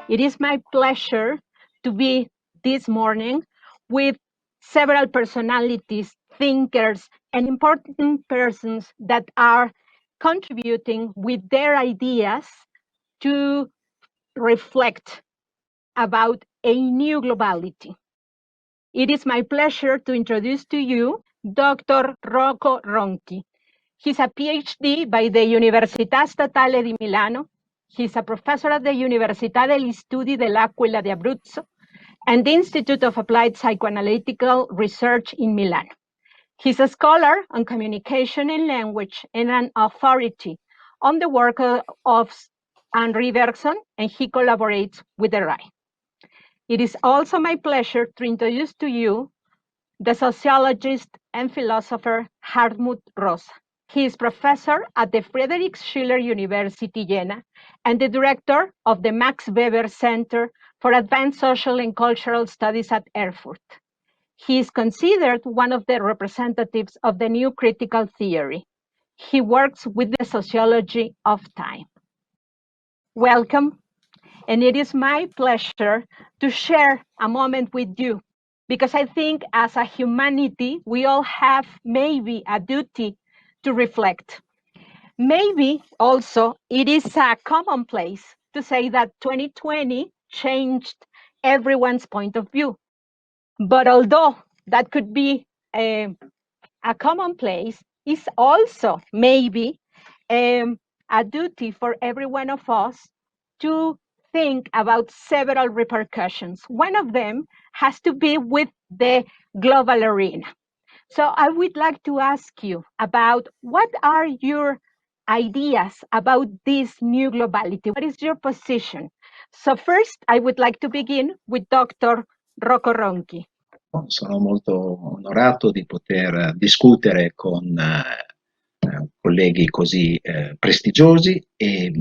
It is my pleasure to be this morning with several personalities, thinkers, and important persons that are contributing with their ideas to reflect about a new globality. It is my pleasure to introduce to you Dr. Rocco Ronchi. He's a PhD by the Università Statale di Milano. He's a professor at the Università degli Studi dell'Aquila di Abruzzo and the Institute of Applied Psychoanalytical Research in Milan. He's a scholar on communication and language and an authority on the work of Henri Bergson, and he collaborates with the RAI. It is also my pleasure to introduce to you the sociologist and philosopher Hartmut Rosa. He is professor at the Friedrich Schiller University, Jena, and the director of the Max Weber Center for Advanced Social and Cultural Studies at Erfurt. He is considered one of the representatives of the new critical theory. He works with the sociology of time. Welcome, and it is my pleasure to share a moment with you, because I think as a humanity, we all have maybe a duty to reflect. Maybe also it is a commonplace to say that 2020 changed everyone's point of view. But although that could be a commonplace, it's also maybe a duty for every one of us to think about several repercussions. One of them has to be with the global arena. So I would like to ask you about what are your ideas about this new globality? What is your position? So first, I would like to begin with Dr. Rocco Ronchi. Sono molto onorato di poter discutere con colleghi così prestigiosi e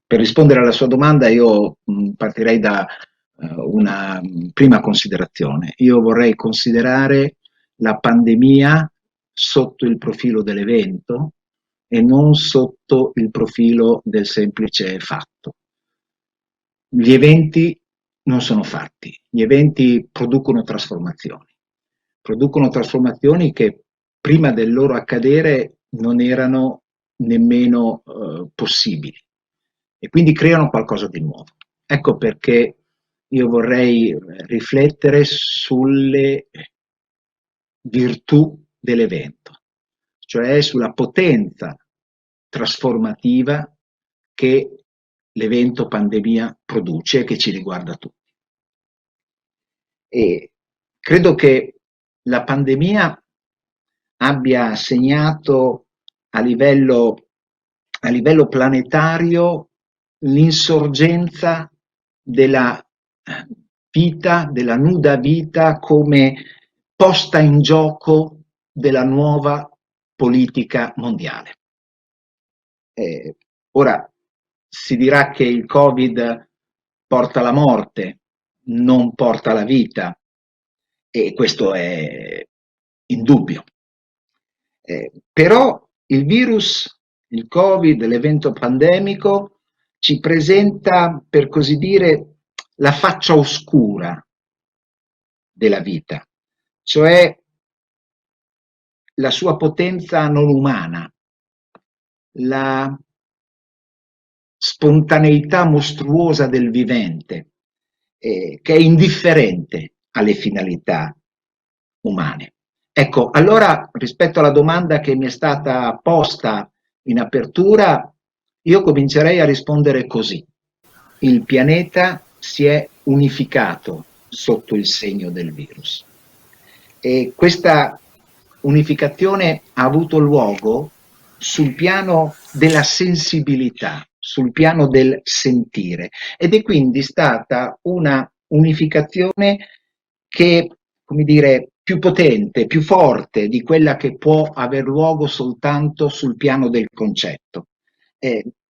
per rispondere alla sua domanda io partirei da una prima considerazione. Io vorrei considerare la pandemia sotto il profilo dell'evento e non sotto il profilo del semplice fatto. Gli eventi non sono fatti, gli eventi producono trasformazioni che prima del loro accadere non erano nemmeno possibili e quindi creano qualcosa di nuovo. Ecco perché io vorrei riflettere sulle virtù dell'evento, cioè sulla potenza trasformativa che l'evento pandemia produce e che ci riguarda tutti. E credo che la pandemia abbia segnato a livello planetario l'insorgenza della vita, della nuda vita come posta in gioco della nuova politica mondiale. Ora si dirà che il Covid porta alla morte, non porta alla vita, e questo è indubbio. Però il virus, il Covid, l'evento pandemico ci presenta, per così dire, la faccia oscura della vita, cioè la sua potenza non umana, la spontaneità mostruosa del vivente, che è indifferente alle finalità umane. Ecco, allora rispetto alla domanda che mi è stata posta in apertura, io comincerei a rispondere così. Il pianeta si è unificato sotto il segno del virus e questa unificazione ha avuto luogo sul piano della sensibilità, sul piano del sentire, ed è quindi stata una unificazione che, come dire, più potente, più forte di quella che può aver luogo soltanto sul piano del concetto.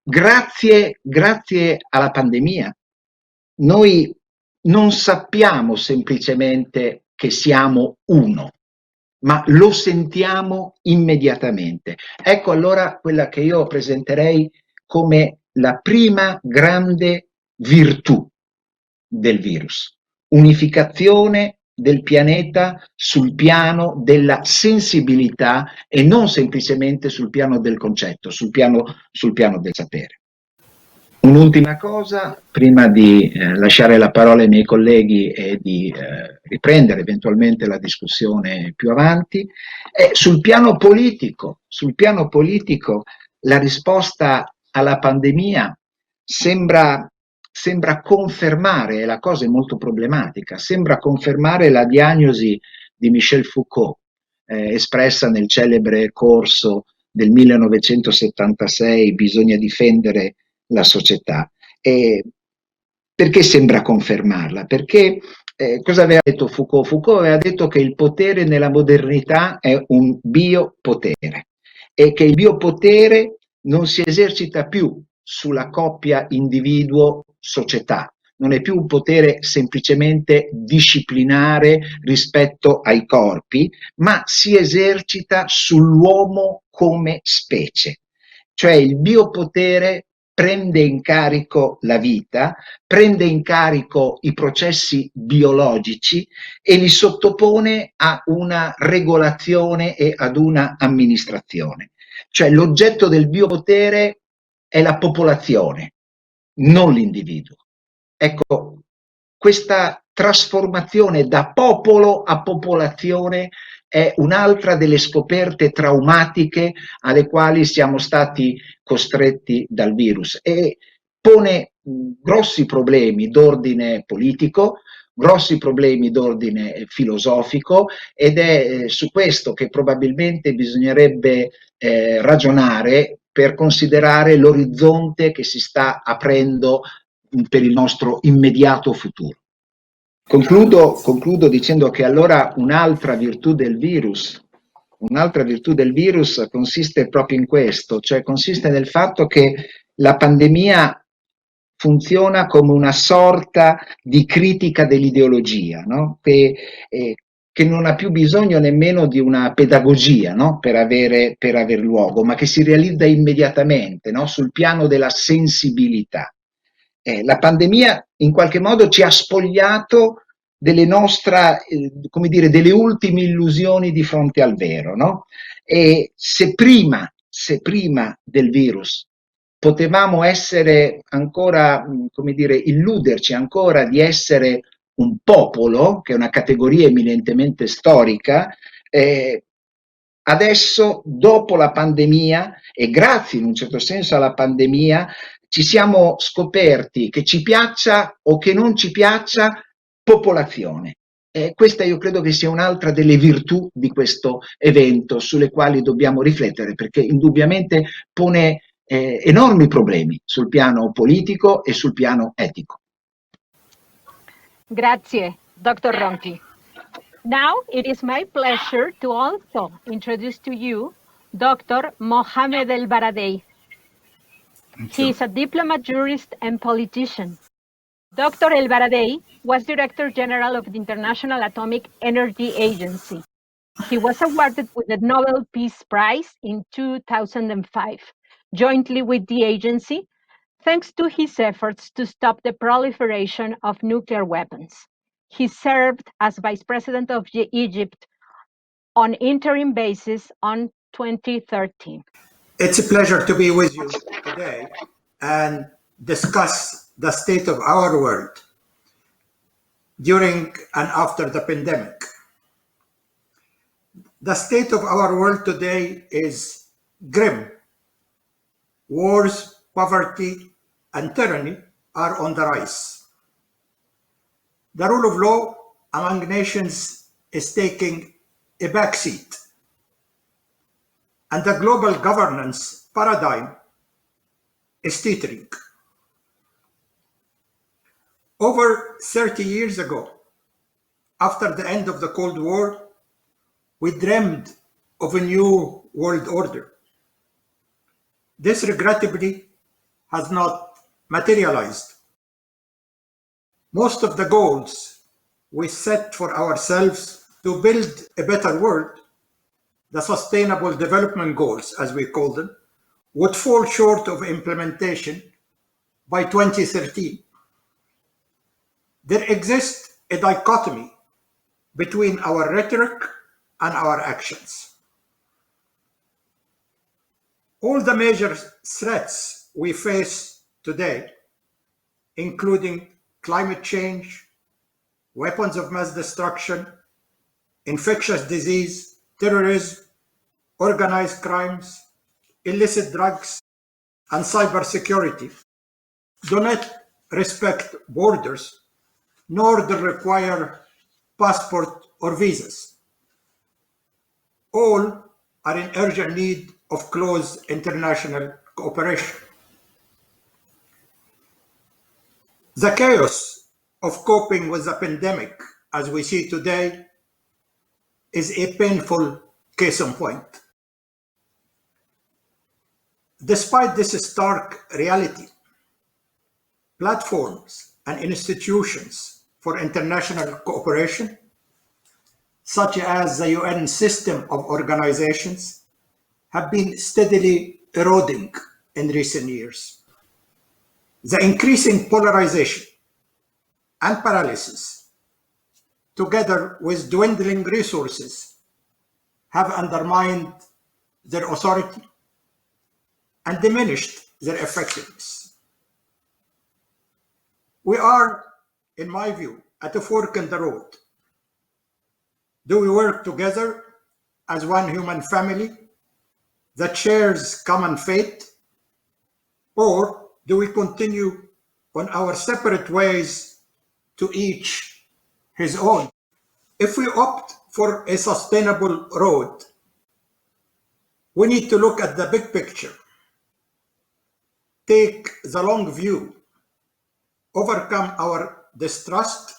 Grazie alla pandemia noi non sappiamo semplicemente che siamo uno, ma lo sentiamo immediatamente. Ecco allora quella che io presenterei come la prima grande virtù del virus: unificazione del pianeta sul piano della sensibilità e non semplicemente sul piano del concetto, sul piano del sapere. Un'ultima cosa, prima di lasciare la parola ai miei colleghi e di riprendere eventualmente la discussione più avanti, è sul piano politico. Sul piano politico la risposta alla pandemia sembra confermare, e la cosa è molto problematica, sembra confermare la diagnosi di Michel Foucault, espressa nel celebre corso del 1976, Bisogna difendere la società. Perché sembra confermarla? Perché cosa aveva detto Foucault? Foucault aveva detto che il potere nella modernità è un biopotere e che il biopotere non si esercita più sulla coppia individuo-società, non è più un potere semplicemente disciplinare rispetto ai corpi, ma si esercita sull'uomo come specie. Cioè il biopotere prende in carico la vita, prende in carico i processi biologici e li sottopone a una regolazione e ad una amministrazione. Cioè l'oggetto del biopotere è la popolazione, non l'individuo. Ecco, questa trasformazione da popolo a popolazione è un'altra delle scoperte traumatiche alle quali siamo stati costretti dal virus e pone grossi problemi d'ordine politico, grossi problemi d'ordine filosofico ed è su questo che probabilmente bisognerebbe ragionare per considerare l'orizzonte che si sta aprendo per il nostro immediato futuro. Concludo dicendo che allora un'altra virtù del virus consiste proprio in questo, cioè consiste nel fatto che la pandemia funziona come una sorta di critica dell'ideologia, no? Che non ha più bisogno nemmeno di una pedagogia, no? per aver luogo, ma che si realizza immediatamente, no? Sul piano della sensibilità. La pandemia in qualche modo ci ha spogliato delle nostre, come dire, delle ultime illusioni di fronte al vero, no? E se prima del virus potevamo essere ancora, come dire, illuderci ancora di essere un popolo, che è una categoria eminentemente storica, adesso, dopo la pandemia, e grazie in un certo senso alla pandemia, ci siamo scoperti che ci piaccia o che non ci piaccia, popolazione. Questa io credo che sia un'altra delle virtù di questo evento sulle quali dobbiamo riflettere, perché indubbiamente pone enormi problemi sul piano politico e sul piano etico. Grazie, Dr. Ronchi. Now it is my pleasure to also introduce to you Dr. Mohamed ElBaradei. He is a diplomat, jurist, and politician. Dr. ElBaradei was Director General of the International Atomic Energy Agency. He was awarded with the Nobel Peace Prize in 2005, jointly with the agency, thanks to his efforts to stop the proliferation of nuclear weapons. He served as Vice President of Egypt on interim basis on 2013. It's a pleasure to be with you today and discuss the state of our world during and after the pandemic. The state of our world today is grim. Wars, poverty, and tyranny are on the rise. The rule of law among nations is taking a backseat, and the global governance paradigm is teetering. Over 30 years ago, after the end of the Cold War, we dreamed of a new world order. This regrettably has not materialized. Most of the goals we set for ourselves to build a better world the Sustainable Development Goals, as we call them, would fall short of implementation by 2013. There exists a dichotomy between our rhetoric and our actions. All the major threats we face today, including climate change, weapons of mass destruction, infectious disease, terrorism, organized crimes, illicit drugs, and cybersecurity, do not respect borders, nor do require passport or visas. All are in urgent need of close international cooperation. The chaos of coping with the pandemic, as we see today, is a painful case in point. Despite this stark reality, platforms and institutions for international cooperation, such as the UN system of organizations, have been steadily eroding in recent years. The increasing polarization and paralysis, together with dwindling resources, have undermined their authority and diminished their effectiveness. We are, in my view, at a fork in the road. Do we work together as one human family that shares common fate, or do we continue on our separate ways, to each his own? If we opt for a sustainable road, we need to look at the big picture, take the long view, overcome our distrust,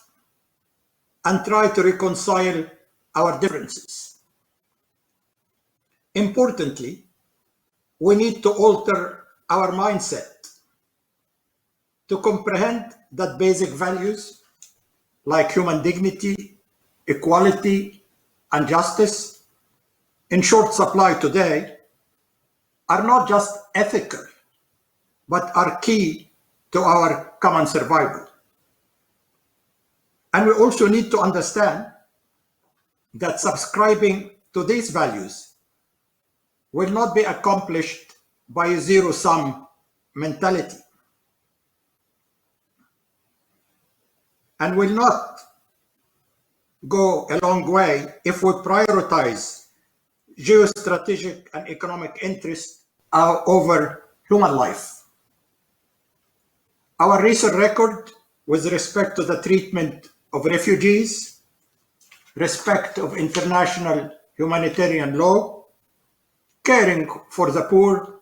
and try to reconcile our differences. Importantly, we need to alter our mindset to comprehend that basic values like human dignity, equality, and justice, in short supply today, are not just ethical, but are key to our common survival. And we also need to understand that subscribing to these values will not be accomplished by a zero-sum mentality, and will not go a long way if we prioritize geostrategic and economic interests over human life. Our recent record with respect to the treatment of refugees, respect of international humanitarian law, caring for the poor,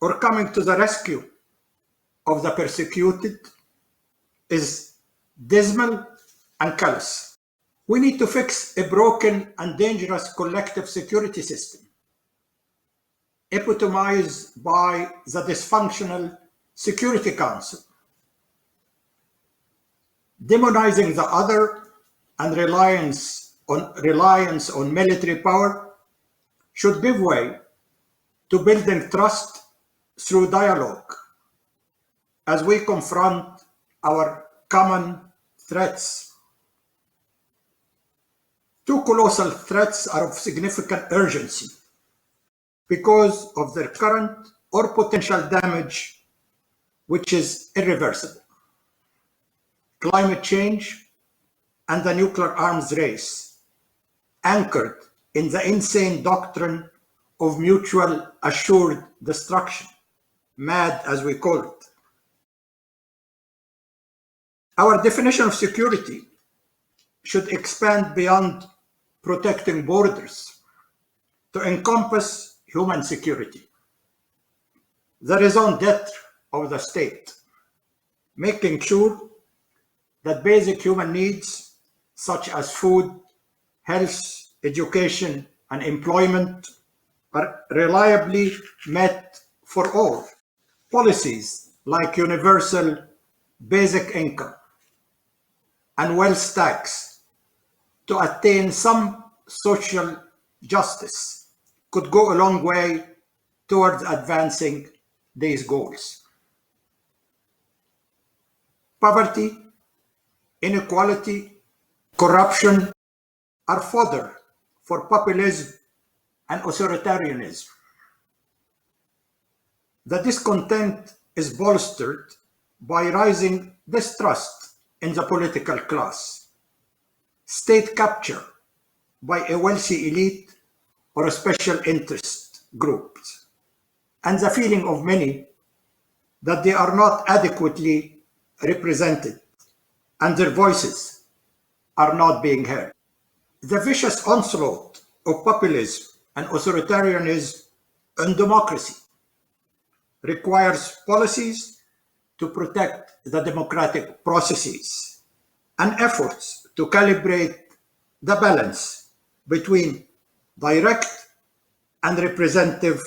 or coming to the rescue of the persecuted is dismal and callous. We need to fix a broken and dangerous collective security system, epitomized by the dysfunctional Security Council. Demonizing the other and reliance on military power should give way to building trust through dialogue as we confront our common threats. Two colossal threats are of significant urgency because of their current or potential damage, which is irreversible: climate change and the nuclear arms race, anchored in the insane doctrine of mutual assured destruction, MAD as we call it. Our definition of security should expand beyond protecting borders to encompass human security, the raison d'etre of the state, making sure that basic human needs such as food, health, education, and employment are reliably met for all. Policies like universal basic income and wealth tax to attain some social justice could go a long way towards advancing these goals. Poverty, inequality, corruption are fodder for populism and authoritarianism. The discontent is bolstered by rising distrust in the political class, state capture by a wealthy elite or a special interest groups, and the feeling of many that they are not adequately represented and their voices are not being heard. The vicious onslaught of populism and authoritarianism on democracy requires policies to protect the democratic processes and efforts to calibrate the balance between direct and representative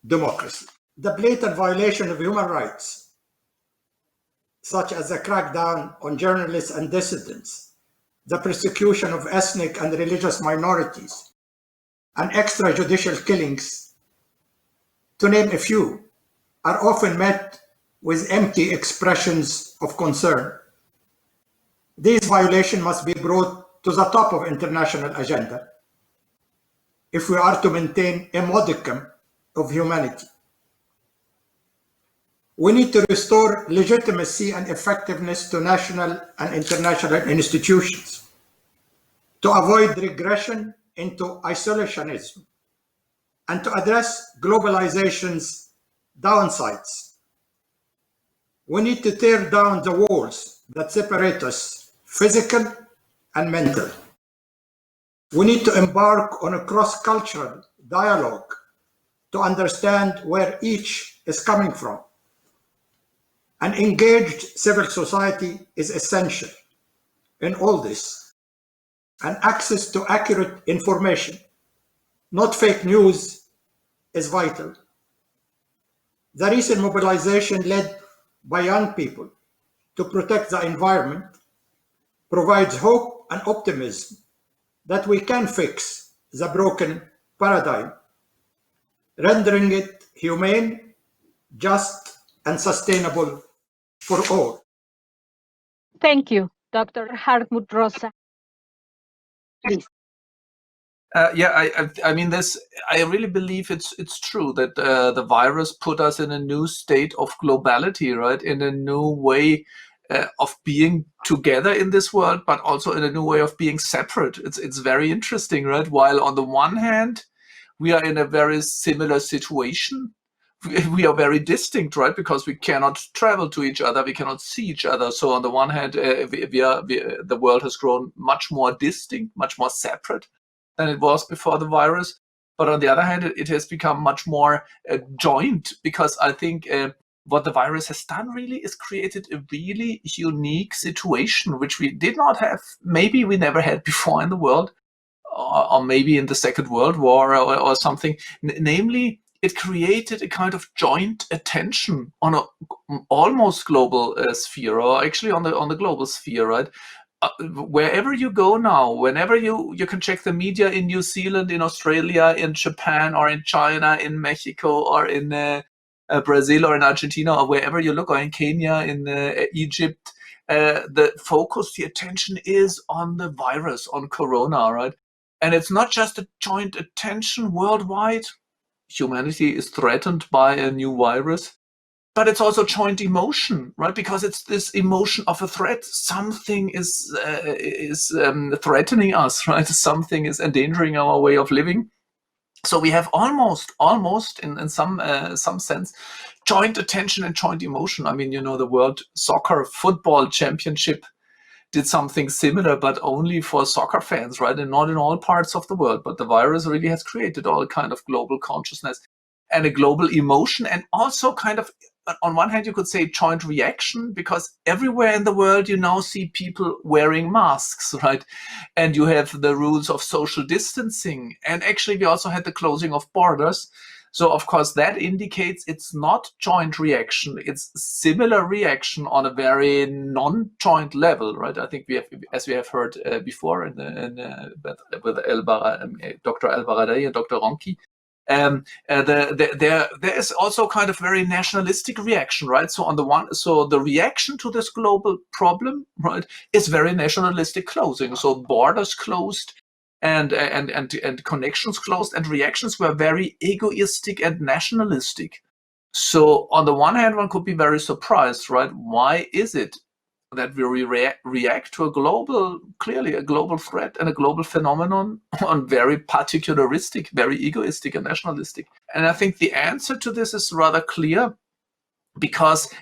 democracy. The blatant violation of human rights, such as the crackdown on journalists and dissidents, the persecution of ethnic and religious minorities, and extrajudicial killings, to name a few, are often met with empty expressions of concern. These violations must be brought to the top of international agenda if we are to maintain a modicum of humanity. We need to restore legitimacy and effectiveness to national and international institutions to avoid regression into isolationism and to address globalization's downsides. We need to tear down the walls that separate us, physical and mental. We need to embark on a cross-cultural dialogue to understand where each is coming from. An engaged civil society is essential in all this, and access to accurate information, not fake news, is vital. The recent mobilization led by young people to protect the environment provides hope and optimism that we can fix the broken paradigm, rendering it humane, just, and sustainable for all. Thank you, Dr. Hartmut. Rosa. Please. I mean, this. I really believe it's true that the virus put us in a new state of globality, right? In a new way of being together in this world, but also in a new way of being separate. It's very interesting, right? While on the one hand, we are in a very similar situation, we are very distinct, right? Because we cannot travel to each other, we cannot see each other. So on the one hand, the world has grown much more distinct, much more separate than it was before the virus. But on the other hand, it has become much more joint, because I think what the virus has done really is created a really unique situation, which we did not have, maybe we never had before in the world, or maybe in the Second World War or something. Namely, it created a kind of joint attention on an almost global sphere, or actually on the global sphere, right? Wherever you go now, whenever you can check the media in New Zealand, in Australia, in Japan, or in China, in Mexico, or in Brazil, or in Argentina, or wherever you look, or in Kenya, in Egypt, the focus, the attention is on the virus, on Corona, right? And it's not just a joint attention worldwide. Humanity is threatened by a new virus. But it's also joint emotion, right? Because it's this emotion of a threat. Something is threatening us, right? Something is endangering our way of living. So we have almost in some sense, joint attention and joint emotion. I mean, the World Soccer Football Championship did something similar, but only for soccer fans, right? And not in all parts of the world. But the virus really has created all kind of global consciousness and a global emotion, and also kind of, on one hand, you could say joint reaction, because everywhere in the world you now see people wearing masks, right? And you have the rules of social distancing. And actually we also had the closing of borders So of course that indicates it's not joint reaction, it's similar reaction on a very non-joint level, right? I think we have, as we have heard before with Dr. ElBaradei and Dr. Ronchi, there is also kind of very nationalistic reaction, right? So on the one, so the reaction to this global problem, right, is very nationalistic closing. So borders closed, and connections closed, and reactions were very egoistic and nationalistic. So on the one hand, one could be very surprised, right? Why is it that we react to a global, clearly a global threat and a global phenomenon on very particularistic, very egoistic and nationalistic? And I think the answer to this is rather clear, because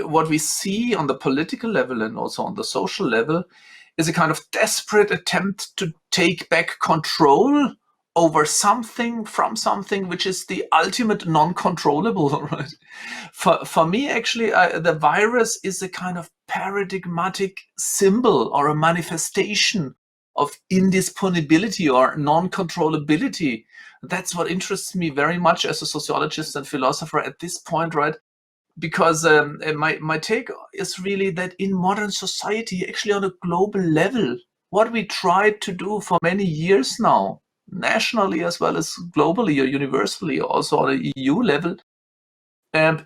what we see on the political level and also on the social level is a kind of desperate attempt to take back control over something from something which is the ultimate non-controllable, right? For me, actually, the virus is a kind of paradigmatic symbol or a manifestation of indisponibility or non-controllability. That's what interests me very much as a sociologist and philosopher at this point, right? Because my take is really that in modern society, actually on a global level, what we tried to do for many years now, nationally as well as globally or universally, also on a EU level,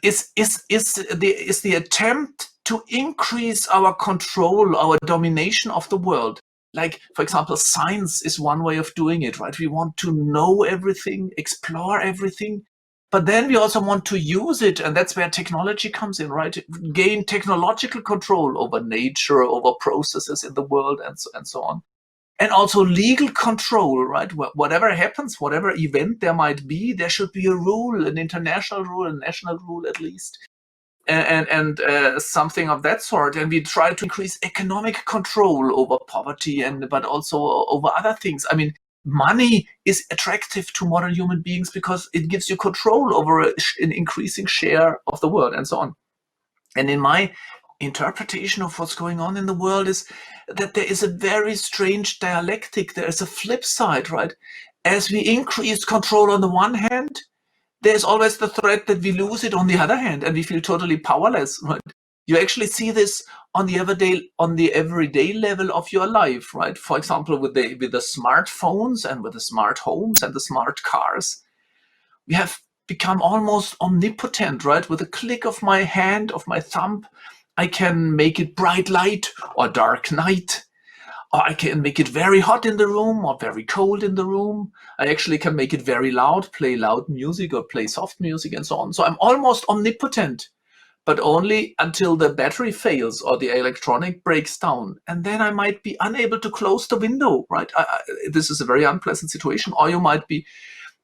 is the attempt to increase our control, our domination of the world. Like, for example, science is one way of doing it, right? We want to know everything, explore everything, but then we also want to use it, and that's where technology comes in, right? Gain technological control over nature, over processes in the world, and so on. And also legal control, right? Whatever happens, whatever event there might be, there should be a rule, an international rule, a national rule at least, and something of that sort. And we try to increase economic control over poverty, but also over other things. I mean, money is attractive to modern human beings because it gives you control over an increasing share of the world, and so on. And in my interpretation of what's going on in the world is that there is a very strange dialectic. There is a flip side, right? As we increase control on the one hand, there's always the threat that we lose it on the other hand, and we feel totally powerless, right? You actually see this on the everyday level of your life, right? For example, with the smartphones and with the smart homes and the smart cars, we have become almost omnipotent, right? With a click of my hand, of my thumb, I can make it bright light or dark night, or I can make it very hot in the room or very cold in the room. I actually can make it very loud, play loud music or play soft music and so on. So I'm almost omnipotent, but only until the battery fails or the electronic breaks down. And then I might be unable to close the window, right? This is a very unpleasant situation. Or you might be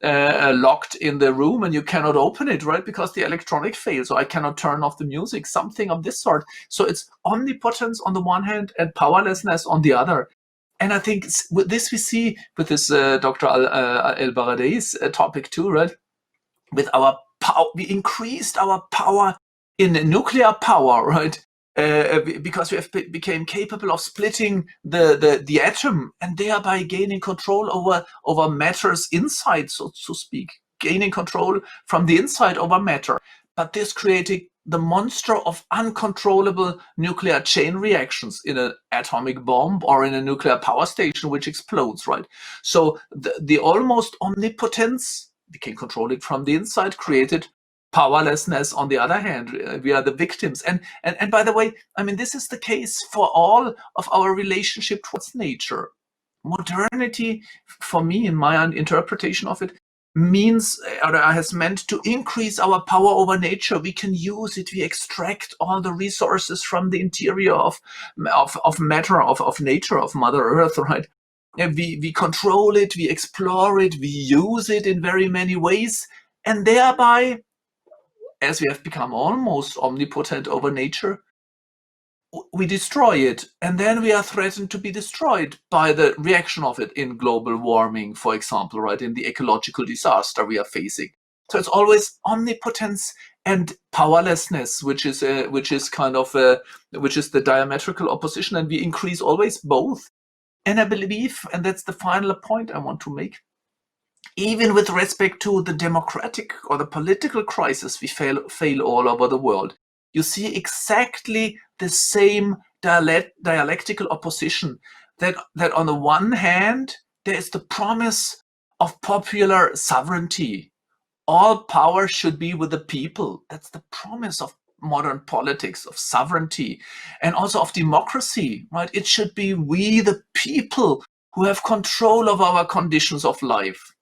locked in the room and you cannot open it, right? Because the electronic fails, or I cannot turn off the music, something of this sort. So it's omnipotence on the one hand and powerlessness on the other. And I think with this we see with this Dr. ElBaradei's topic too, right? With our power, we increased our power in nuclear power, right? Because we have became capable of splitting the atom and thereby gaining control over matter's inside, so to speak, gaining control from the inside over matter. But this created the monster of uncontrollable nuclear chain reactions in an atomic bomb or in a nuclear power station which explodes, right? So the almost omnipotence, we can control it from the inside, created powerlessness on the other hand. We are the victims. And by the way, I mean, this is the case for all of our relationship towards nature. Modernity, for me, in my interpretation of it, means or has meant to increase our power over nature. We can use it. We extract all the resources from the interior of matter, of nature, of Mother Earth, right? And we control it, we explore it, we use it in very many ways, and thereby, as we have become almost omnipotent over nature, we destroy it, and then we are threatened to be destroyed by the reaction of it in global warming, for example, right, in the ecological disaster we are facing. So it's always omnipotence and powerlessness, which is the diametrical opposition, and we increase always both. And I believe, and that's the final point I want to make, even with respect to the democratic or the political crisis we fail all over the world. You see exactly the same dialectical opposition, that on the one hand, there is the promise of popular sovereignty. All power should be with the people. That's the promise of modern politics, of sovereignty, and also of democracy, right? It should be we, the people, who have control of our conditions of life.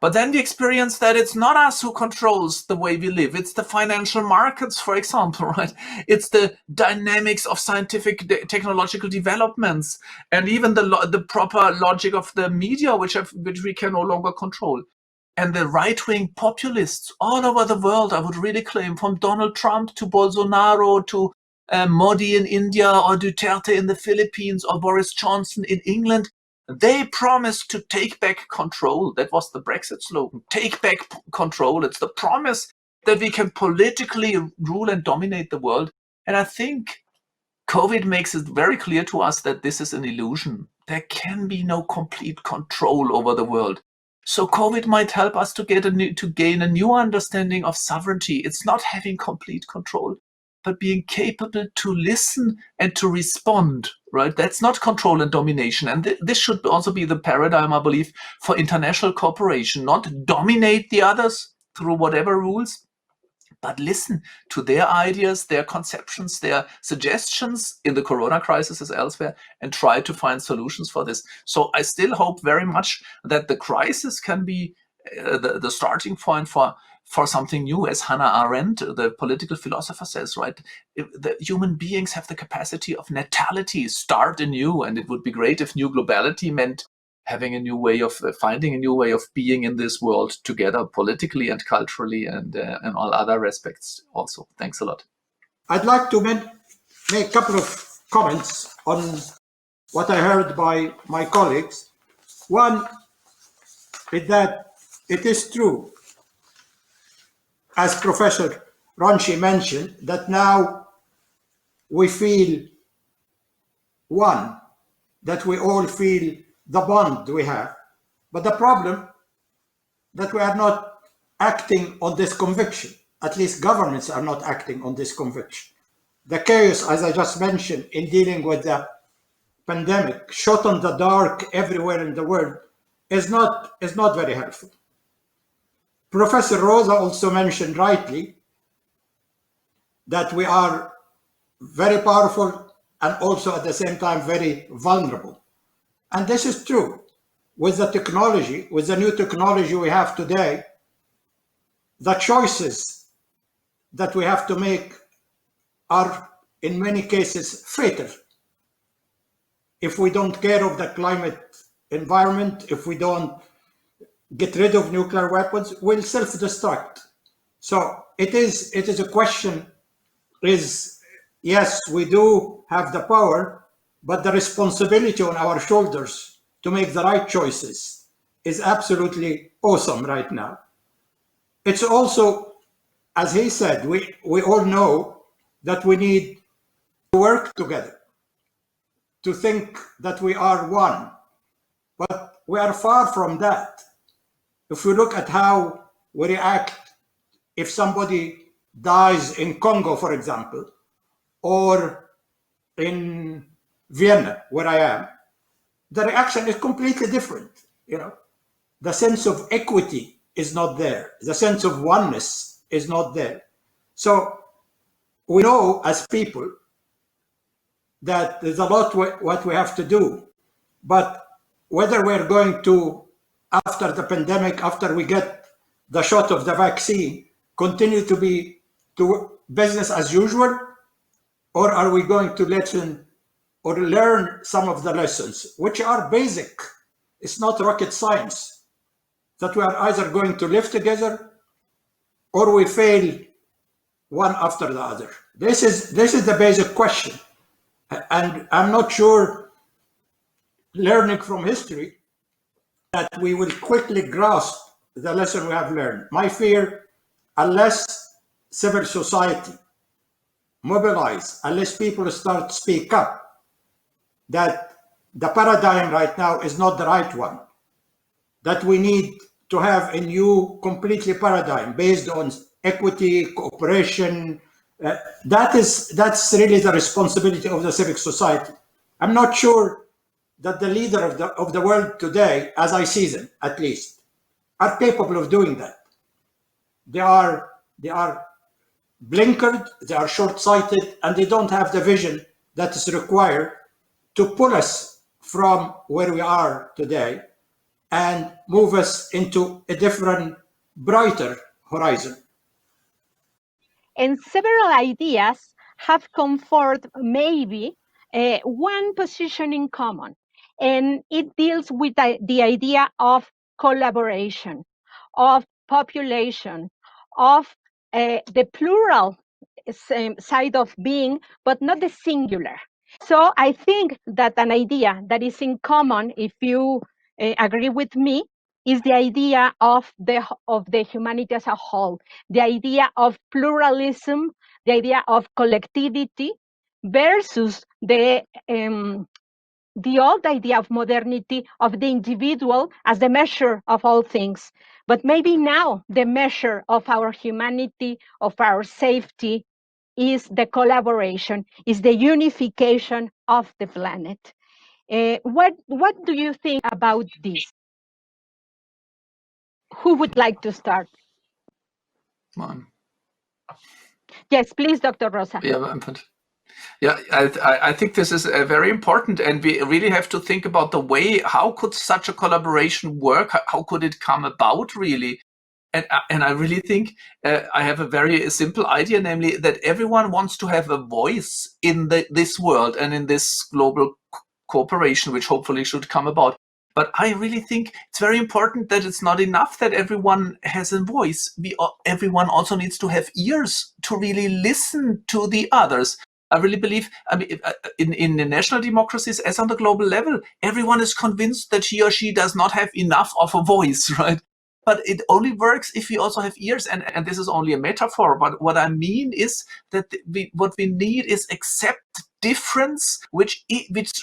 But then we experience that it's not us who controls the way we live. It's the financial markets, for example, right? It's the dynamics of scientific technological developments, and even the proper logic of the media, which we can no longer control. And the right-wing populists all over the world, I would really claim, from Donald Trump to Bolsonaro to Modi in India, or Duterte in the Philippines, or Boris Johnson in England, they promised to take back control. That was the Brexit slogan. Take back control. It's the promise that we can politically rule and dominate the world. And I think COVID makes it very clear to us that this is an illusion. There can be no complete control over the world. So COVID might help us to gain a new understanding of sovereignty. It's not having complete control, but being capable to listen and to respond, right? That's not control and domination. And this should also be the paradigm, I believe, for international cooperation. Not dominate the others through whatever rules, but listen to their ideas, their conceptions, their suggestions in the corona crisis as elsewhere, and try to find solutions for this. So I still hope very much that the crisis can be the starting point for something new, as Hannah Arendt, the political philosopher, says, right? The human beings have the capacity of natality, start anew, and it would be great if new globality meant having a new way of finding a new way of being in this world together, politically and culturally, and all other aspects also. Thanks a lot. I'd like to make a couple of comments on what I heard by my colleagues. One is that it is true, as Professor Ronchi mentioned, that now we feel one, that we all feel the bond we have. But the problem that we are not acting on this conviction. At least governments are not acting on this conviction. The chaos, as I just mentioned, in dealing with the pandemic, shot in the dark everywhere in the world, is not very helpful. Professor Rosa also mentioned rightly that we are very powerful and also at the same time very vulnerable. And this is true. With the technology, with the new technology we have today, the choices that we have to make are in many cases fatal. If we don't care of the climate environment, if we don't get rid of nuclear weapons, we'll self-destruct. So it is a question is, yes, we do have the power, but the responsibility on our shoulders to make the right choices is absolutely awesome right now. It's also, as he said, we all know that we need to work together, to think that we are one, but we are far from that. If we look at how we react if somebody dies in Congo, for example, or in Vienna, where I am, the reaction is completely different. The sense of equity is not there. The sense of oneness is not there. So we know as people that there's a lot what we have to do, but whether we're going to, after the pandemic, after we get the shot of the vaccine, continue to be to business as usual, or are we going to listen or learn some of the lessons, which are basic? It's not rocket science, that we are either going to live together or we fail one after the other. This is the basic question. And I'm not sure, learning from history, that we will quickly grasp the lesson we have learned. My fear, unless civil society mobilize, unless people start to speak up, that the paradigm right now is not the right one, that we need to have a new completely paradigm based on equity, cooperation. That's really the responsibility of the civic society. I'm not sure that the leader of the world today, as I see them at least, are capable of doing that. They are blinkered, they are short-sighted, and they don't have the vision that is required to pull us from where we are today and move us into a different, brighter horizon. And several ideas have come forth maybe one position in common, and it deals with the idea of collaboration, of population, of the plural side of being, but not the singular. So I think that an idea that is in common, if you agree with me, is the idea of the humanity as a whole, the idea of pluralism, the idea of collectivity, versus the old idea of modernity of the individual as the measure of all things. But maybe now the measure of our humanity, of our safety, is the collaboration, is the unification of the planet. What do you think about this? Who would like to start? Yes, please, Dr. Rosa. I think this is very important, and we really have to think about the way, how could such a collaboration work? How could it come about, really? And I really think I have a very simple idea, namely that everyone wants to have a voice in this world and in this global cooperation, which hopefully should come about. But I really think it's very important that it's not enough that everyone has a voice. Everyone also needs to have ears to really listen to the others. I really believe, in the national democracies, as on the global level, everyone is convinced that he or she does not have enough of a voice, right? But it only works if we also have ears, and this is only a metaphor. But what I mean is that what we need is accept difference, which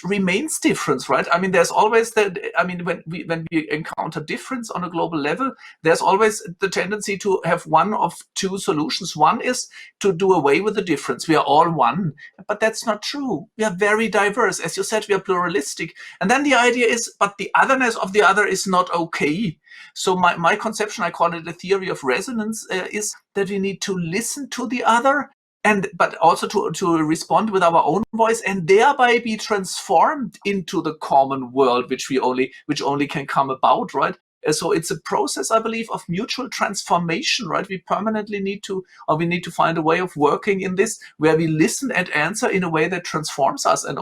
remains difference, right? I mean, there's always when we encounter difference on a global level, there's always the tendency to have one of two solutions. One is to do away with the difference. We are all one, but that's not true. We are very diverse. As you said, we are pluralistic. And then the idea is, but the otherness of the other is not okay. So my conception, I call it the theory of resonance, is that we need to listen to the other, but also to respond with our own voice, and thereby be transformed into the common world, which only can come about, right? So it's a process, I believe, of mutual transformation, right? We need to find a way of working in this, where we listen and answer in a way that transforms us. And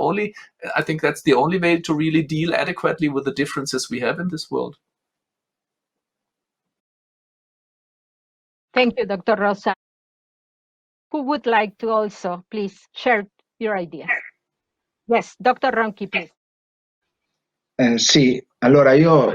I think that's the only way to really deal adequately with the differences we have in this world. Thank you, Dr. Rosa. Who would like to also, please, share your ideas? Yes, Dr. Ronchi, please. Sì, allora io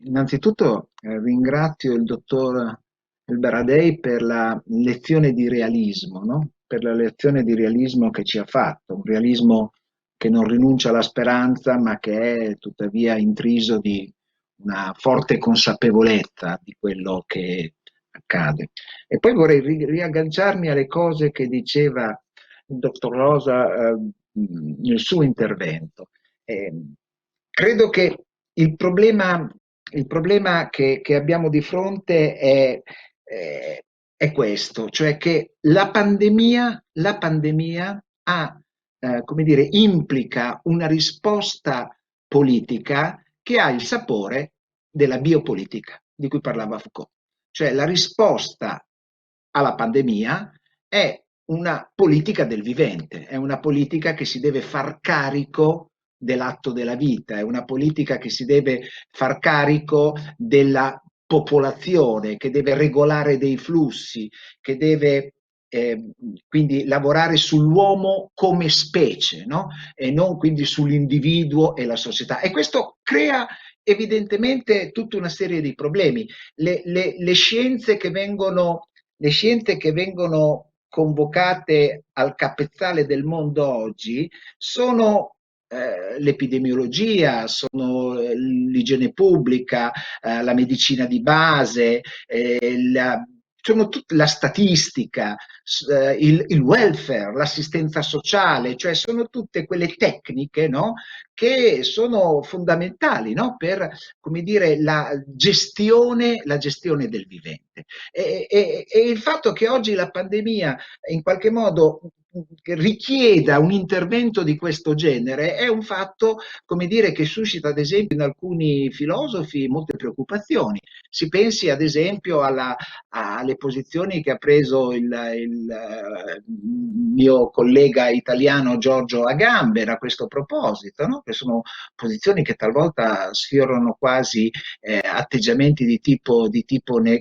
innanzitutto ringrazio il dottor ElBaradei per la lezione di realismo, no? Per la lezione di realismo che ci ha fatto, un realismo che non rinuncia alla speranza, ma che è tuttavia intriso di una forte consapevolezza di quello che accade. E poi vorrei riagganciarmi alle cose che diceva il dottor Rosa nel suo intervento. Credo che il problema che abbiamo di fronte è questo, cioè che la pandemia come dire, implica una risposta politica che ha il sapore della biopolitica, di cui parlava Foucault. Cioè la risposta alla pandemia è una politica del vivente, è una politica che si deve far carico dell'atto della vita, è una politica che si deve far carico della popolazione, che deve regolare dei flussi, che deve quindi lavorare sull'uomo come specie, no? E non quindi sull'individuo e la società. E questo crea evidentemente tutta una serie di problemi. Le scienze che vengono convocate al capezzale del mondo oggi sono l'epidemiologia, sono l'igiene pubblica, la medicina di base, sono la statistica, il welfare, l'assistenza sociale, cioè sono tutte quelle tecniche, no, che sono fondamentali, no, per, come dire, la gestione del vivente. E il fatto che oggi la pandemia in qualche modo richieda un intervento di questo genere è un fatto, come dire, che suscita ad esempio in alcuni filosofi molte preoccupazioni. Si pensi ad esempio alle posizioni che ha preso il mio collega italiano Giorgio Agamben a questo proposito, no? Che sono posizioni che talvolta sfiorano quasi atteggiamenti di tipo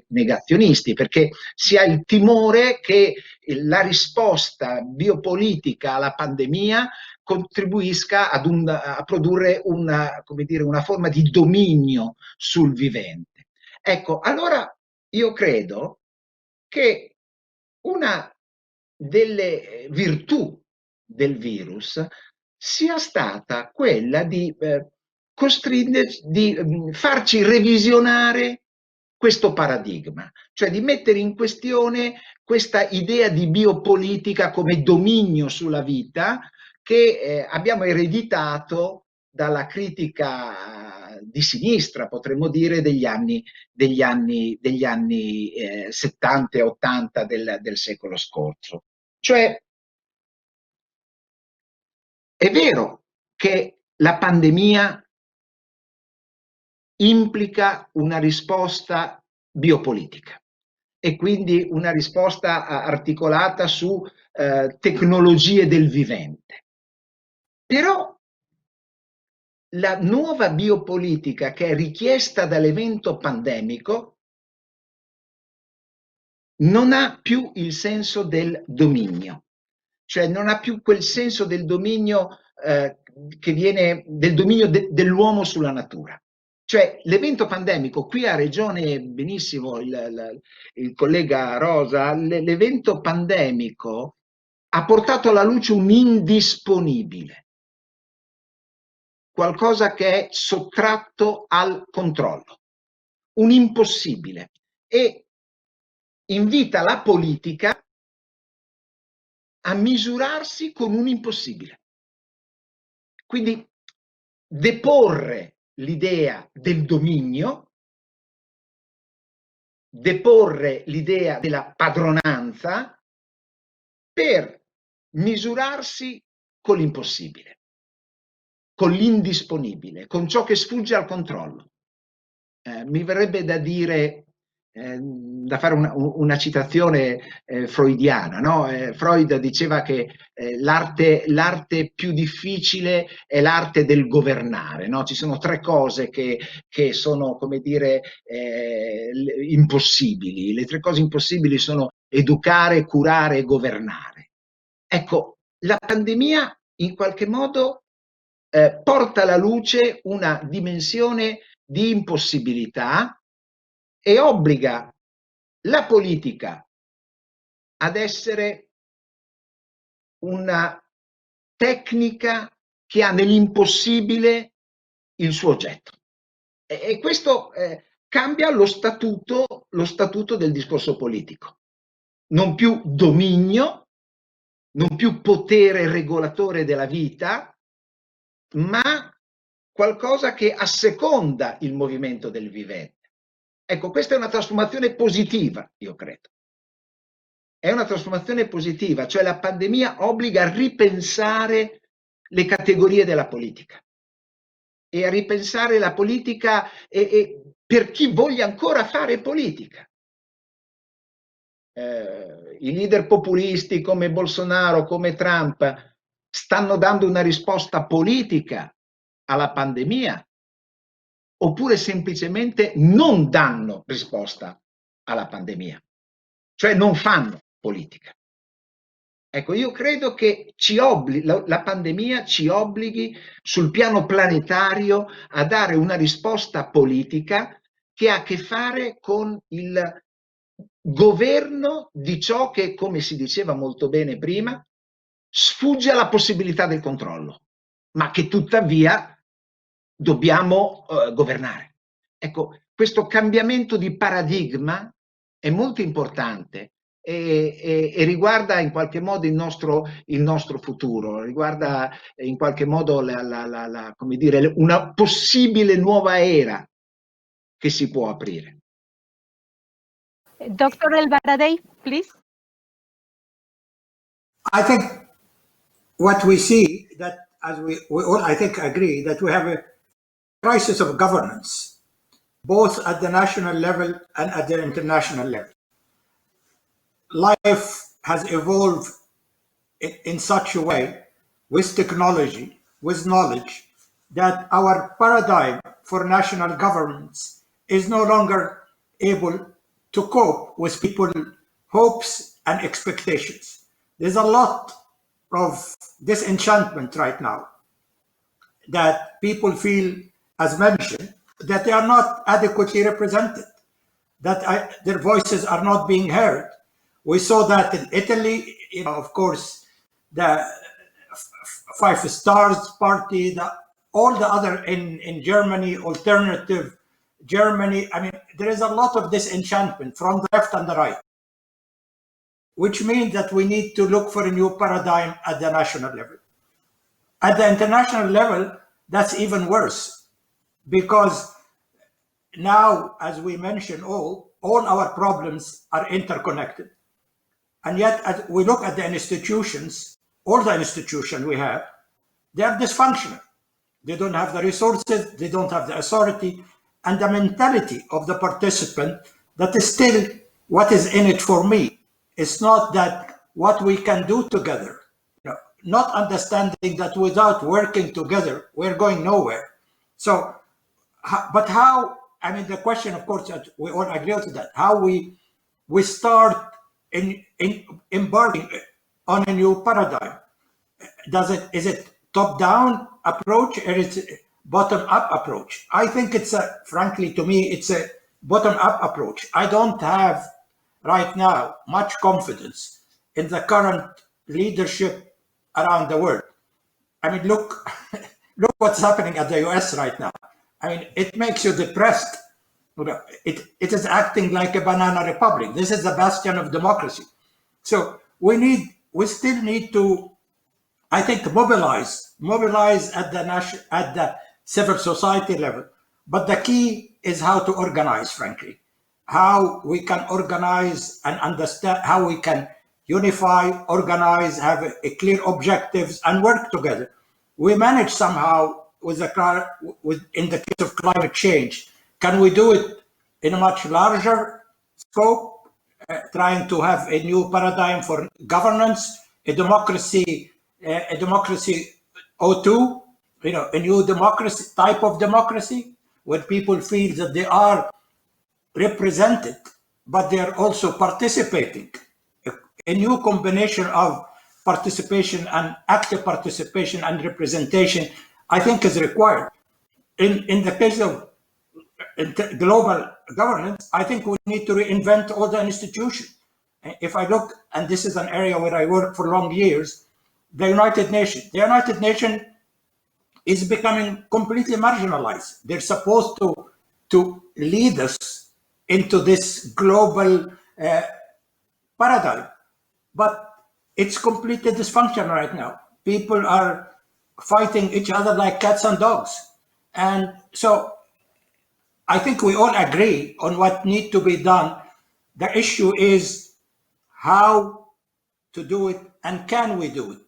negazionisti, perché si ha il timore che la risposta biopolitica alla pandemia contribuisca a produrre come dire, una forma di dominio sul vivente. Ecco, allora io credo che una delle virtù del virus sia stata quella di farci revisionare questo paradigma, cioè di mettere in questione questa idea di biopolitica come dominio sulla vita che abbiamo ereditato dalla critica di sinistra, potremmo dire, degli anni 70 e 80 del secolo scorso. Cioè, è vero che la pandemia implica una risposta biopolitica e quindi una risposta articolata su tecnologie del vivente. Però la nuova biopolitica che è richiesta dall'evento pandemico non ha più il senso del dominio, cioè non ha più quel senso del dominio che viene del dominio dell'uomo sulla natura. Cioè l'evento pandemico, qui ha ragione benissimo il collega Rosa, l'evento pandemico ha portato alla luce un indisponibile, qualcosa che è sottratto al controllo, un impossibile, e invita la politica a misurarsi con un impossibile. Quindi deporre l'idea del dominio, deporre l'idea della padronanza per misurarsi con l'impossibile, con l'indisponibile, con ciò che sfugge al controllo. Mi verrebbe da dire, da fare una citazione freudiana, no? Freud diceva che l'arte più difficile è l'arte del governare, no? Ci sono tre cose che sono, come dire, impossibili. Le tre cose impossibili sono educare, curare e governare. Ecco, la pandemia in qualche modo porta alla luce una dimensione di impossibilità e obbliga la politica ad essere una tecnica che ha nell'impossibile il suo oggetto. E questo cambia lo statuto del discorso politico. Non più dominio, non più potere regolatore della vita, ma qualcosa che asseconda il movimento del vivente. Ecco, questa è una trasformazione positiva, io credo. È una trasformazione positiva, cioè la pandemia obbliga a ripensare le categorie della politica e a ripensare la politica per chi voglia ancora fare politica. I leader populisti come Bolsonaro, come Trump, stanno dando una risposta politica alla pandemia oppure semplicemente non danno risposta alla pandemia, cioè non fanno politica. Ecco, io credo che la pandemia ci obblighi sul piano planetario a dare una risposta politica che ha a che fare con il governo di ciò che, come si diceva molto bene prima, sfugge alla possibilità del controllo. ma che tuttavia dobbiamo governare. Ecco, questo cambiamento di paradigma è molto importante e riguarda in qualche modo il nostro futuro, riguarda in qualche modo come dire, una possibile nuova era che si può aprire. Dr. ElBaradei, please. I think what we see, that as we all, I think, agree that we have a crisis of governance, both at the national level and at the international level. Life has evolved in such a way, with technology, with knowledge, that our paradigm for national governance is no longer able to cope with people's hopes and expectations. There's a lot of disenchantment right now, that people feel, as mentioned, that they are not adequately represented, that their voices are not being heard. We saw that in Italy, of course, the Five Stars Party, all the other in Germany, alternative Germany. I mean, there is a lot of disenchantment from the left and the right, which means that we need to look for a new paradigm at the national level. At the international level, that's even worse, because now, as we mentioned, all our problems are interconnected. And yet, as we look at the institutions, all the institutions we have, they are dysfunctional. They don't have the resources, they don't have the authority, and the mentality of the participant, that is still what is in it for me. It's not that what we can do together, not understanding that without working together, we're going nowhere. So, but how, I mean, the question, of course, that we all agree to that, how we start in embarking on a new paradigm. Is it top-down approach or is it bottom-up approach? I think it's frankly, to me, it's a bottom-up approach. I don't have right now much confidence in the current leadership around the world. I mean, look what's happening at the US right now. I mean, it makes you depressed. It is acting like a banana republic. This is the bastion of democracy. So we still need to, I think, mobilize at the civil society level. But the key is how to organize, frankly, how we can organize and understand, how we can unify, organize, have a clear objectives and work together. We manage somehow in the case of climate change. Can we do it in a much larger scope, trying to have a new paradigm for governance, a democracy O2, a new democracy, type of democracy, where people feel that they are represented, but they are also participating. A new combination of participation and active participation and representation, I think, is required. In the case of global governance, I think we need to reinvent all the institutions. If I look, and this is an area where I worked for long years, the United Nations is becoming completely marginalized. They're supposed to lead us into this global paradigm, but it's completely dysfunctional right now. People are fighting each other like cats and dogs. And so I think we all agree on what needs to be done. The issue is how to do it, and can we do it?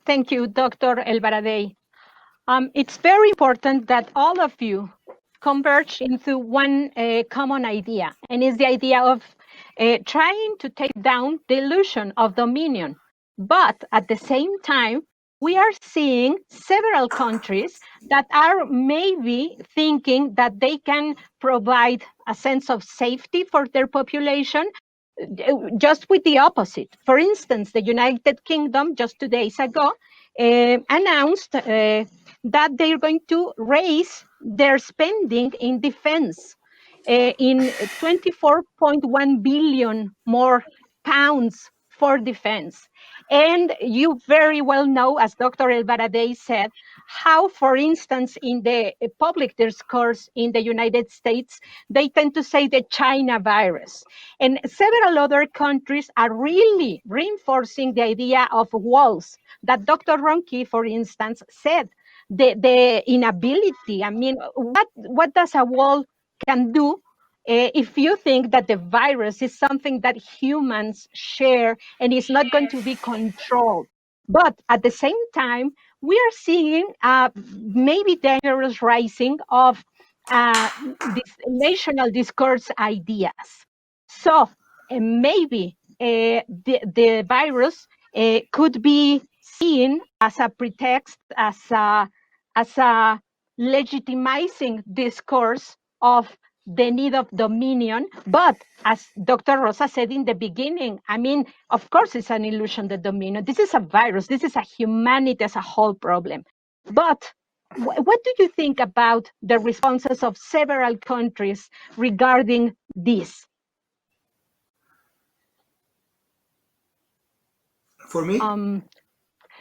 Thank you, Dr. ElBaradei. It's very important that all of you converge into one common idea, and it's the idea of trying to take down the illusion of dominion. But at the same time, we are seeing several countries that are maybe thinking that they can provide a sense of safety for their population, just with the opposite. For instance, the United Kingdom just 2 days ago announced that they're going to raise their spending in defense in 24.1 billion more pounds for defense. And you very well know, as Dr. ElBaradei said, how, for instance, in the public discourse in the United States, they tend to say the China virus. And several other countries are really reinforcing the idea of walls that Dr. Ronchi, for instance, said. The inability, I mean, what does a wall can do if you think that the virus is something that humans share and is not going to be controlled? But at the same time, we are seeing maybe dangerous rising of this national discourse ideas. So maybe the virus could be seen as a pretext, as a legitimizing discourse of the need of dominion. But as Dr. Rosa said in the beginning, I mean, of course, it's an illusion, the dominion. This is a virus. This is a humanity as a whole problem. But what do you think about the responses of several countries regarding this? For me?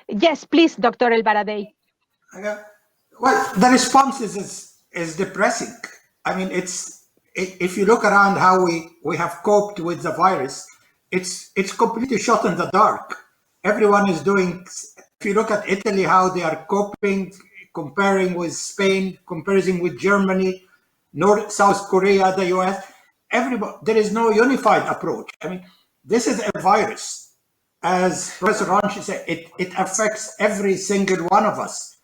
Yes, please, Dr. ElBaradei. Well, the response is depressing. I mean, if you look around how we have coped with the virus, it's completely shot in the dark. Everyone is doing. If you look at Italy, how they are coping, comparing with Spain, comparing with Germany, South Korea, the US, everybody, there is no unified approach. I mean, this is a virus. As Professor Ronchi said, it affects every single one of us.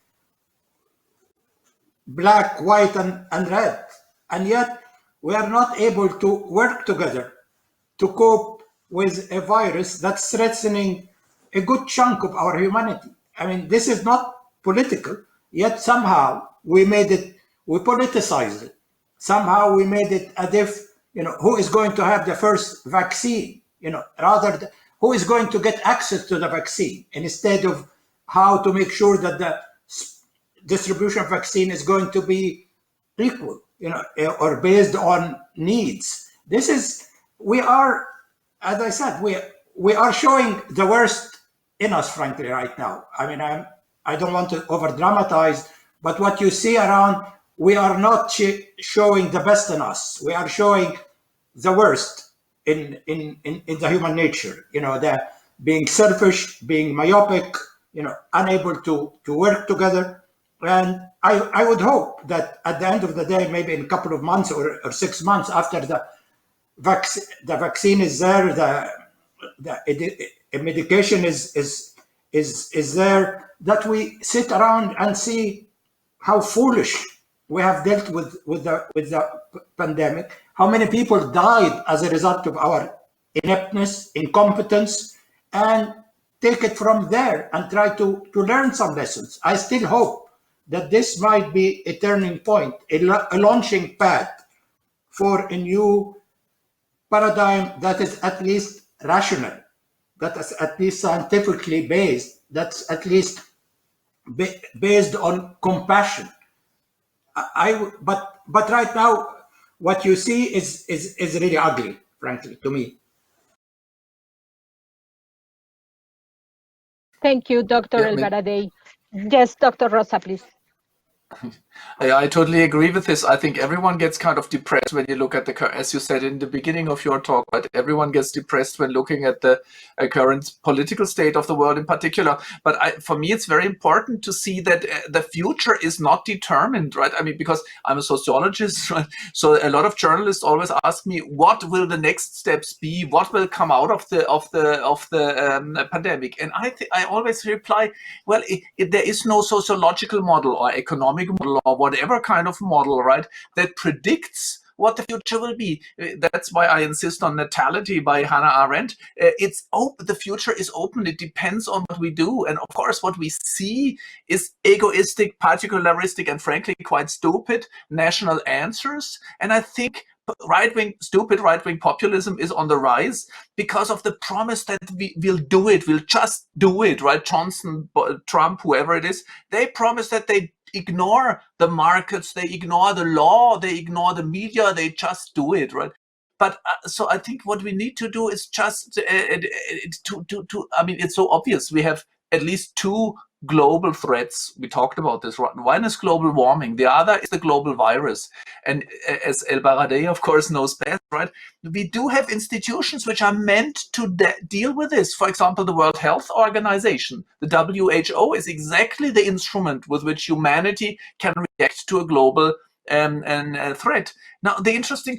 Black, white, and red. And yet we are not able to work together to cope with a virus that's threatening a good chunk of our humanity. I mean, this is not political, yet somehow we politicized it. Somehow we made it as if, who is going to have the first vaccine, rather than who is going to get access to the vaccine, instead of how to make sure that the distribution of vaccine is going to be equal, or based on needs. We are, as I said, we are showing the worst in us, frankly, right now. I mean, I don't want to over dramatize, but what you see around, we are not showing the best in us. We are showing the worst in the human nature. The being selfish, being myopic, unable to work together. And I would hope that at the end of the day, maybe in a couple of months or 6 months after the vaccine is there, the medication is there, that we sit around and see how foolish we have dealt with the pandemic, how many people died as a result of our ineptness, incompetence, and take it from there and try to learn some lessons. I still hope that this might be a turning point, a launching pad for a new paradigm that is at least rational, that is at least scientifically based, that's at least based on compassion. But right now, what you see is really ugly, frankly, to me. Thank you, Dr. ElBaradei. Yes, Dr. Rosa, please. I totally agree with this. I think everyone gets kind of depressed when you look at as you said in the beginning of your talk, but everyone gets depressed when looking at the current political state of the world in particular. But for me, it's very important to see that the future is not determined, right? I mean, because I'm a sociologist, right? So a lot of journalists always ask me, what will the next steps be? What will come out of the pandemic? And I always reply, well, there is no sociological model or economic model or whatever kind of model, right, that predicts what the future will be. That's why I insist on natality by Hannah Arendt. It's open. The future is open. It depends on what we do. And of course, what we see is egoistic, particularistic, and frankly, quite stupid national answers. And I think stupid right-wing populism is on the rise because of the promise that we'll do it. We'll just do it, right? Johnson, Trump, whoever it is, they promise that they ignore the markets, they ignore the law, they ignore the media, they just do it, right? But so I think what we need to do is just I mean, it's so obvious. We have at least two global threats. We talked about this. One is global warming. The other is the global virus. And as ElBaradei, of course, knows best, right? We do have institutions which are meant to deal with this. For example, the World Health Organization, the WHO, is exactly the instrument with which humanity can react to a global threat. Now, the interesting,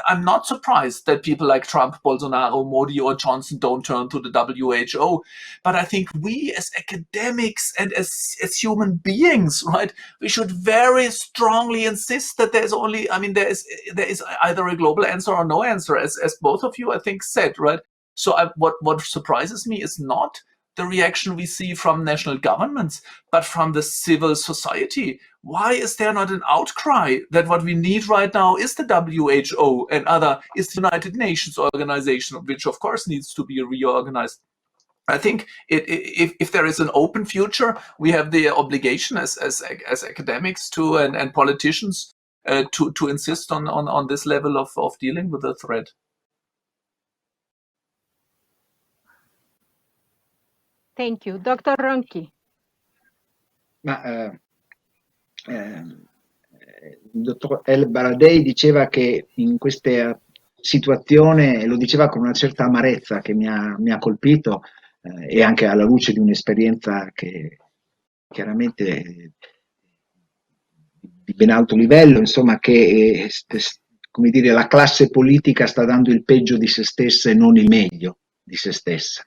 I'm not surprised that people like Trump, Bolsonaro, Modi, or Johnson don't turn to the WHO, but I think we as academics and as human beings, right, we should very strongly insist that there's only, I mean, there is either a global answer or no answer, as both of you, I think, said, right? So what surprises me is not the reaction we see from national governments, but from the civil society. Why is there not an outcry that what we need right now is the WHO and is the United Nations organization, which of course needs to be reorganized? I think if there is an open future, we have the obligation as academics to and politicians to insist on this level of dealing with the threat. Thank you. Dr. Ronchi. Il dottor ElBaradei diceva che in questa situazione, lo diceva con una certa amarezza che mi ha colpito, e anche alla luce di un'esperienza che chiaramente di ben alto livello, insomma, che come dire, la classe politica sta dando il peggio di se stessa e non il meglio di se stessa.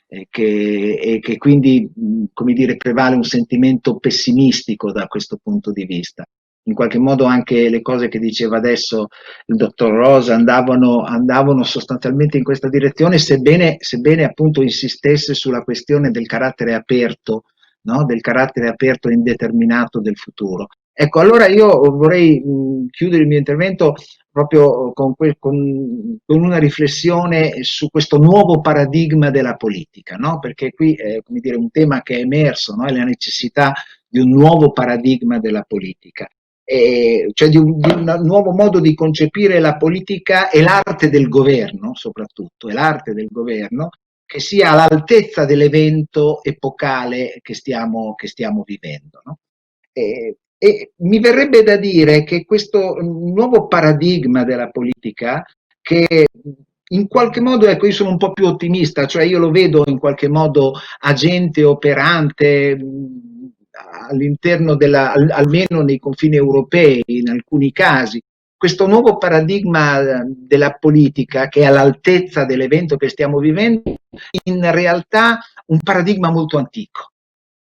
E che quindi, come dire, prevale un sentimento pessimistico da questo punto di vista. In qualche modo anche le cose che diceva adesso il dottor Rosa andavano sostanzialmente in questa direzione, sebbene appunto insistesse sulla questione del carattere aperto, no? Del carattere aperto e indeterminato del futuro. Ecco, allora io vorrei chiudere il mio intervento proprio con una riflessione su questo nuovo paradigma della politica, no? Perché qui è, come dire, un tema che è emerso, no? È la necessità di un nuovo paradigma della politica, cioè di un nuovo modo di concepire la politica e l'arte del governo, soprattutto, e l'arte del governo, che sia all'altezza dell'evento epocale che stiamo vivendo, no? E mi verrebbe da dire che questo nuovo paradigma della politica, che in qualche modo, ecco, io sono un po' più ottimista, cioè io lo vedo in qualche modo agente, operante all'interno almeno nei confini europei, in alcuni casi. Questo nuovo paradigma della politica, che è all'altezza dell'evento che stiamo vivendo, in realtà un paradigma molto antico.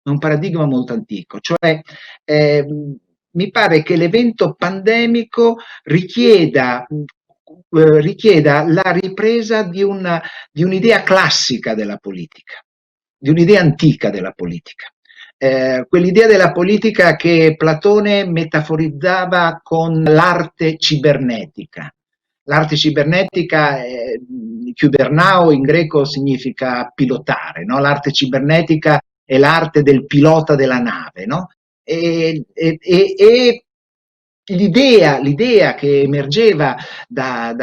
Un paradigma molto antico, cioè mi pare che l'evento pandemico richieda la ripresa di un'idea classica della politica, di un'idea antica della politica. Quell'idea della politica che Platone metaforizzava con l'arte cibernetica. L'arte cibernetica, kyubernao in greco significa pilotare, no? L'arte cibernetica è l'arte del pilota della nave, no? E l'idea che emergeva da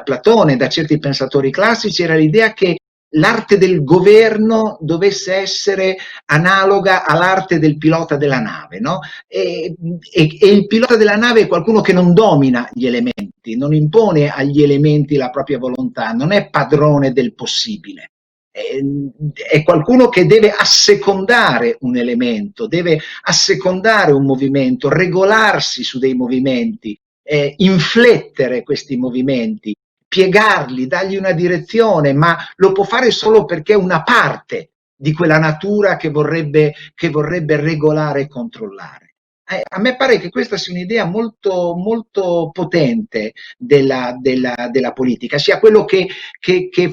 Platone, da certi pensatori classici, era l'idea che l'arte del governo dovesse essere analoga all'arte del pilota della nave, no? E il pilota della nave è qualcuno che non domina gli elementi, non impone agli elementi la propria volontà, non è padrone del possibile. È qualcuno che deve assecondare un elemento, deve assecondare un movimento, regolarsi su dei movimenti, inflettere questi movimenti, piegarli, dargli una direzione, ma lo può fare solo perché è una parte di quella natura che vorrebbe regolare e controllare. A me pare che questa sia un'idea molto, molto potente della politica, sia quello che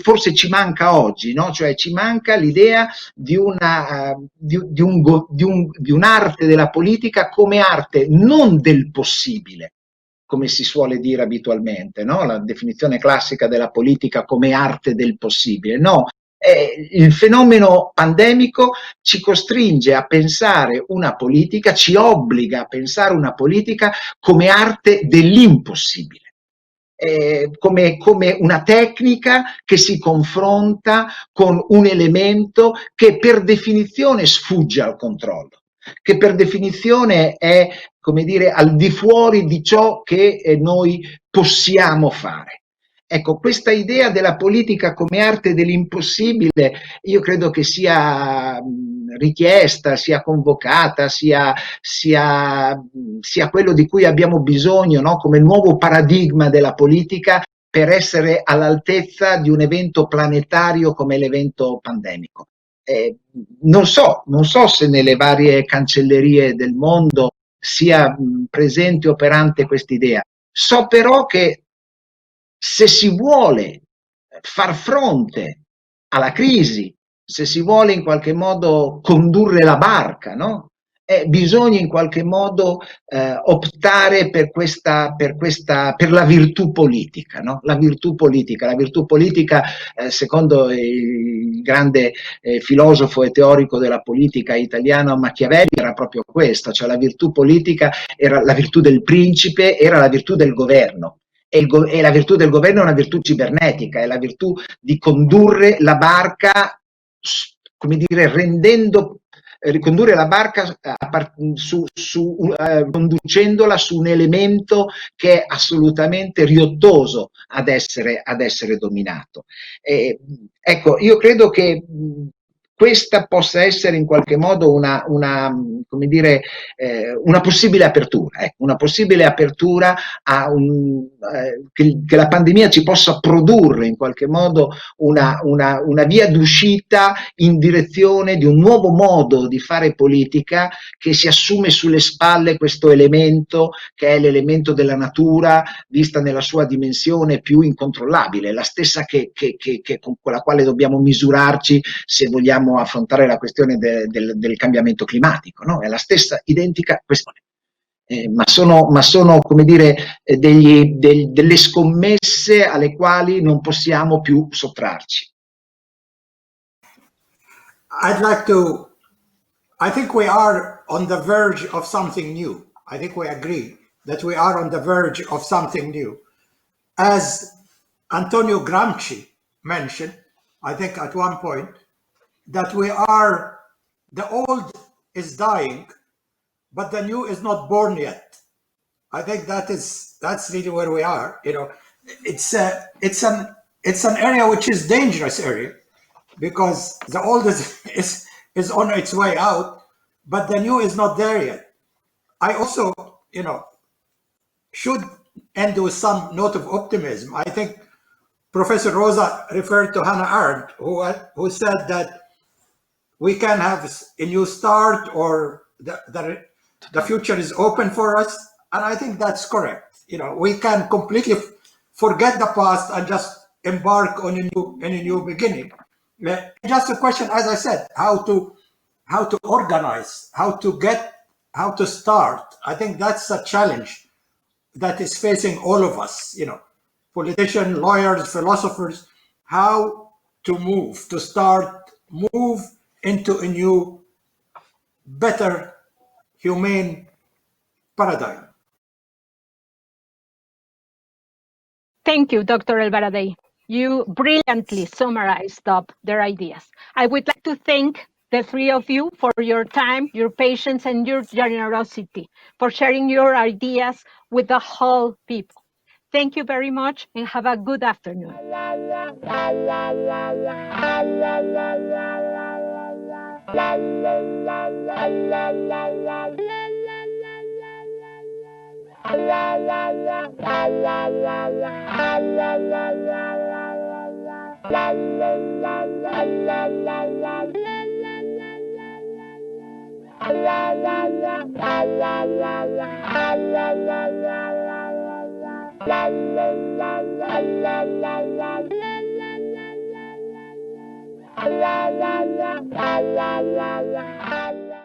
forse ci manca oggi, no? Cioè ci manca l'idea di un'arte della politica come arte non del possibile, come si suole dire abitualmente, no? La definizione classica della politica come arte del possibile, no? Il fenomeno pandemico ci costringe a pensare una politica, ci obbliga a pensare una politica come arte dell'impossibile. come una tecnica che si confronta con un elemento che per definizione sfugge al controllo, che per definizione è, come dire, al di fuori di ciò che noi possiamo fare. Ecco, questa idea della politica come arte dell'impossibile io credo che sia richiesta, sia convocata, sia quello di cui abbiamo bisogno, no? Come nuovo paradigma della politica per essere all'altezza di un evento planetario come l'evento pandemico. Non so se nelle varie cancellerie del mondo sia presente e operante quest'idea. So però che se si vuole far fronte alla crisi, se si vuole in qualche modo condurre la barca, no? Bisogna in qualche modo optare per la virtù politica, no? La virtù politica, secondo il grande filosofo e teorico della politica italiano Machiavelli, era proprio questa, cioè la virtù politica era la virtù del principe, era la virtù del governo. E la virtù del governo è una virtù cibernetica, è la virtù di condurre la barca, come dire, ricondurre la barca conducendola su un elemento che è assolutamente riottoso ad essere dominato. Ecco, io credo che questa possa essere in qualche modo come dire, una possibile apertura, una possibile apertura che la pandemia ci possa produrre in qualche modo una via d'uscita in direzione di un nuovo modo di fare politica che si assume sulle spalle questo elemento che è l'elemento della natura vista nella sua dimensione più incontrollabile, la stessa con la quale dobbiamo misurarci se vogliamo affrontare la questione del cambiamento climatico, no? È la stessa identica questione. Ma sono, come dire, delle scommesse alle quali non possiamo più sottrarci. I think we are on the verge of something new. I think we agree that we are on the verge of something new. As Antonio Gramsci mentioned, I think at one point, that the old is dying, but the new is not born yet. I think that's really where we are. You know, it's an area which is dangerous area because the old is on its way out, but the new is not there yet. I also, should end with some note of optimism. I think Professor Rosa referred to Hannah Arendt, who said that we can have a new start, or the future is open for us, and I think that's correct. We can completely forget the past and just embark on a new beginning. Just a question, as I said, how to organize, how to start. I think that's a challenge that is facing all of us. Politicians, lawyers, philosophers. How to move into a new, better, humane paradigm. Thank you, Dr. ElBaradei. You brilliantly summarized up their ideas. I would like to thank the three of you for your time, your patience, and your generosity, for sharing your ideas with the whole people. Thank you very much and have a good afternoon.